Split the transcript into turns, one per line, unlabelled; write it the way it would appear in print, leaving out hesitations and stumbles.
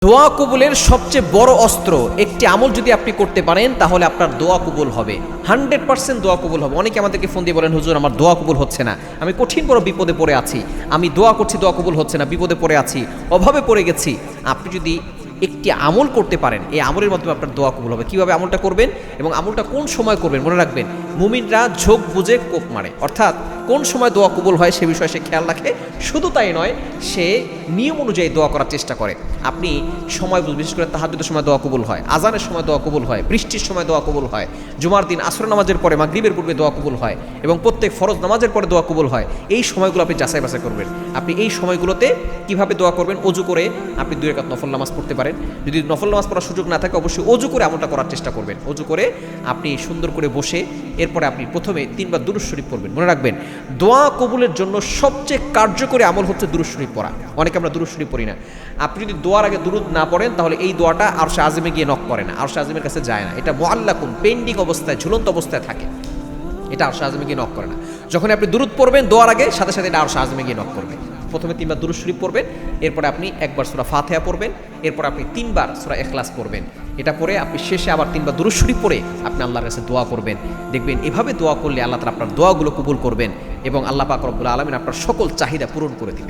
দোয়া কবুলের সবচেয়ে বড় অস্ত্র একটি আমল যদি আপনি করতে পারেন তাহলে আপনার দোয়া কবুল হবে। 100% দোয়া কবুল হবে। অনেকে আমাদেরকে ফোন দিয়ে বলেন, হুজুর আমার দোয়া কবুল হচ্ছে না, আমি কঠিন বড় বিপদে পড়ে আছি, আমি দোয়া করছি দোয়া কবুল হচ্ছে না, বিপদে পড়ে আছি, অভাবে পড়ে গেছি। আপনি যদি একটি আমল করতে পারেন, এই আমলের মাধ্যমে আপনার দোয়া কবুল হবে। কিভাবে আমলটা করবেন এবং আমলটা কোন সময় করবেন মনে রাখবেন, মুমিনরা ঝোঁক বুঝে কোপ মারে, অর্থাৎ কোন সময় দোয়া কবুল হয় সে বিষয়ে সে খেয়াল রাখে। শুধু তাই নয়, সে নিয়ম অনুযায়ী দোয়া করার চেষ্টা করে। আপনি সময় বিশেষ করে তাহাজ্জুদের সময় দোয়া কবুল হয়, আজানের সময় দোয়া কবুল হয়, বৃষ্টির সময় দোয়া কবুল হয়, জুমার দিন আসর নামাজের পরে মাগরিবের পূর্বে দোয়া কবুল হয় এবং প্রত্যেক ফরজ নামাজের পরে দোয়া কবুল হয়। এই সময়গুলো আপনি যাচাই বাছাই করবেন। আপনি এই সময়গুলোতে কিভাবে দোয়া করবেন, অজু করে আপনি 2 রাকাত নফল নামাজ পড়তে পারেন। যদি নফল নামাজ পড়ার সুযোগ না থাকে অবশ্যই অজু করে আমলটা করার চেষ্টা করবেন। অজু করে আপনি সুন্দর করে বসে এরপরে আপনি প্রথমে 3 বার দুরূদ শরীফ পড়বেন। মনে রাখবেন, দোয়া কবুলের জন্য সবচেয়ে কার্যকরী আমল হচ্ছে দুরূদ শরীফ পড়া। অনেকে আমরা দুরূদ শরীফ পড়ি না। আপনি যদি দোয়ার আগে দুরূদ না পড়েন তাহলে এই দোয়াটা আরশে আযমে গিয়ে নক করে না, আরশে আযমের কাছে যায় না। এটা মুআল্লাকুন, পেন্ডিং অবস্থায়, ঝুলন্ত অবস্থায় থাকে। এটা আরশে আযমে গিয়ে নক করে না। যখন আপনি দুরূদ পড়বেন দোয়ার আগে, সাথে সাথে এটা আরশে আযমে গিয়ে নক করবে। প্রথমে 3 বার দুরূদ শরীফ পড়বেন, এরপরে আপনি 1 বার সূরা ফাতিহা পড়বেন, এরপর আপনি 3 বার সূরা ইখলাস পড়বেন। এটা পড়ে আপনি শেষে আবার 3 বার দুরূদ শরীফ পড়ে আপনি আল্লাহর কাছে দোয়া করবেন। দেখবেন এভাবে দোয়া করলে আল্লাহ তাআলা আপনার দোয়াগুলো কবুল করবেন এবং আল্লাহ পাক রব্বুল আলামিন আপনার সকল চাহিদা পূরণ করে দিবেন।